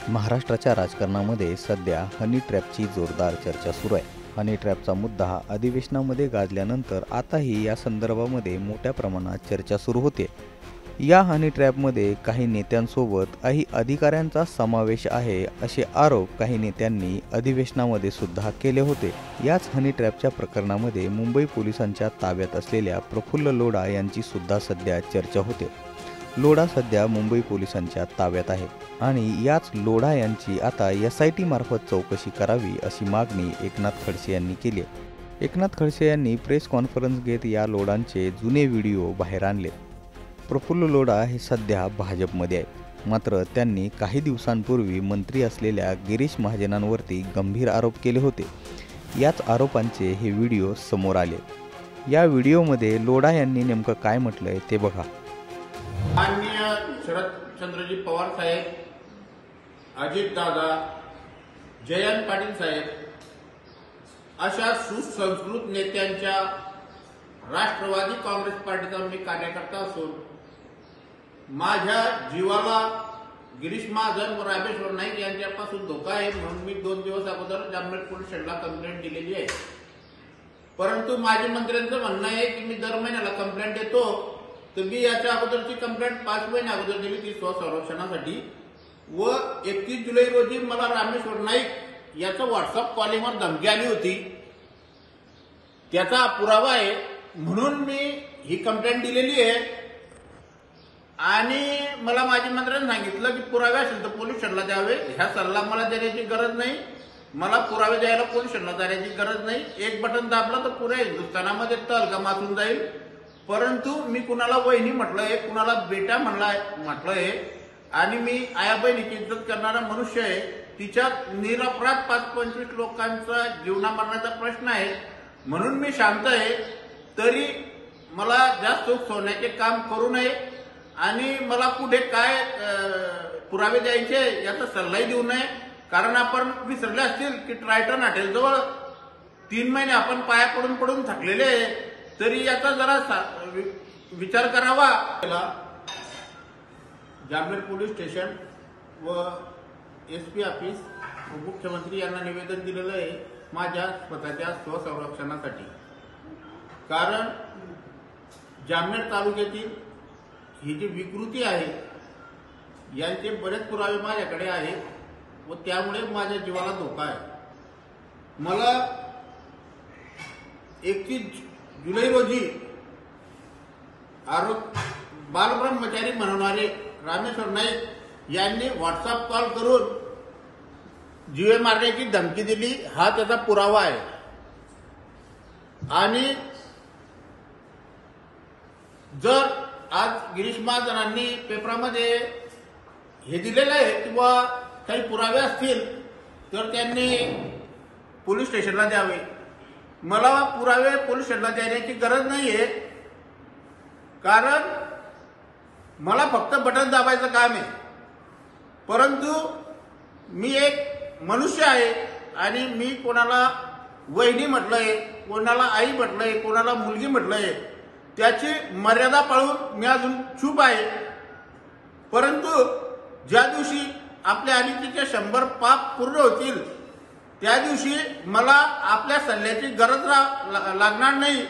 महाराष्ट्राच्या राजकारणामध्ये सध्या हनी ट्रॅपची जोरदार चर्चा सुरू आहे। हनी ट्रॅपचा मुद्दा हा अधिवेशनामध्ये गाजल्यानंतर आताही या संदर्भामध्ये मोठ्या प्रमाणात चर्चा सुरू होते। या हनी ट्रॅपमध्ये काही नेत्यांसोबत काही अधिकाऱ्यांचा समावेश आहे असे आरोप काही नेत्यांनी अधिवेशनामध्ये सुद्धा केले होते। याच हनी ट्रॅपच्या प्रकरणामध्ये मुंबई पोलिसांच्या ताब्यात असलेल्या प्रफुल्ल लोढा यांची सुद्धा सध्या चर्चा होते। लोढा सध्या मुंबई पोलिसांच्या ताब्यात आहे आणि याच लोढा यांची आता SIT मार्फत चौकशी करावी अशी मागणी एकनाथ खडसे यांनी केली आहे। एकनाथ खडसे यांनी प्रेस कॉन्फरन्स घेत या लोढांचे जुने व्हिडिओ बाहेर आणले। प्रफुल्ल लोढा हे सध्या भाजपमध्ये आहेत, मात्र त्यांनी काही दिवसांपूर्वी मंत्री असलेल्या गिरीश महाजनांवरती गंभीर आरोप केले होते। याच आरोपांचे हे व्हिडिओ समोर आले। या व्हिडिओमध्ये लोढा यांनी नेमकं काय म्हटलंय ते बघा। माननीय शरदचंद्रजी पवार साहेब, अजित दादा, जयंत पाटील साहेब अशा सुसंस्कृत नेत्यांच्या राष्ट्रवादी काँग्रेस पार्टीचा मी कार्यकर्ता असून माझ्या जीवाला गिरीश महाजन व रामेश्वर नाईक यांच्यापासून धोका आहे म्हणून मी 2 दिवस अगोदर जामनेर पोलीस स्टेशनला कंप्लेंट दिलेली आहे। परंतु माजी मंत्र्यांचं म्हणणं आहे की मी दर महिन्याला कंप्लेंट देतो, तर मी याच्या अगोदरची कंप्लेंट 5 महिने अगोदर दिली ती स्वसंरक्षणासाठी व 31 जुलै रोजी मला रामेश्वर नाईक याचं व्हॉट्सअप कॉलिंगवर धमकी आली होती, त्याचा पुरावा आहे म्हणून मी ही कंप्लेंट दिलेली आहे। आणि मला माजी मंत्र्यांनी सांगितलं की पुरावे असेल तर पोलीस स्टेशनला द्यावे, ह्या सल्ला मला देण्याची गरज नाही, मला पुरावे द्यायला पोलीस स्टेशनला जाण्याची गरज नाही। एक बटन दाबलं तर पुऱ्या हिंदुस्थानामध्ये तलगा मासून जाईल। परंतु मी कुणाला वहिनी म्हटलंय, कुणाला बेटा म्हटलंय आणि मी आया बहिणीची इज्जत करणारा मनुष्य आहे। तिच्यात निरपराध 5-25 लोकांचा जीवनामरणाचा प्रश्न आहे म्हणून मी शांत आहे। तरी मला जास्त सोन्याचे काम करू नये आणि मला कुठे काय पुरावे द्यायचे याचा सल्लाही देऊ नये, कारण आपण विसरले असतील की ट्रायटन हॉटेलजवळ 3 महिने आपण पाया पडून थकलेले आहे, तरी याचा जरा विचार करावा। जामनेर पोलीस स्टेशन व SP ऑफिस व मुख्यमंत्री यांना निवेदन दिलेलं आहे माझ्या स्वतःच्या स्वसंरक्षणासाठी, कारण जामनेर तालुक्यातील ही जी विकृती आहे यांचे बरेच पुरावे माझ्याकडे आहेत व त्यामुळे माझ्या जीवाला धोका आहे। मला 31 जुलै रोजी बालब्रह्मचारी म्हणणारे रामेश्वर नाईक यांनी व्हॉट्सअप कॉल करून जीवे मारण्याची धमकी दिली, हा त्याचा पुरावा आहे। आणि जर आज गिरीश महाजनांनी पेपरामध्ये हे दिलेलं आहे किंवा काही पुरावे असतील तर त्यांनी पोलीस स्टेशनला द्यावे। मला पुरावे पोलीस स्टेशनला देण्याची गरज नाहीये, कारण मला फक्त बटन दाबायचं काम आहे। परंतु मी एक मनुष्य आहे आणि मी कोणाला वहिनी म्हटलंय, कोणाला आई म्हटलंय, कोणाला मुलगी म्हटलंय, त्याची मर्यादा पाळून मी अजून चूप आहे। परंतु ज्या दिवशी आपल्या अनितीचे 100 पाप पूर्ण होतील त्या दिवशी मला आपल्या सल्ल्याची गरज लागणार नाही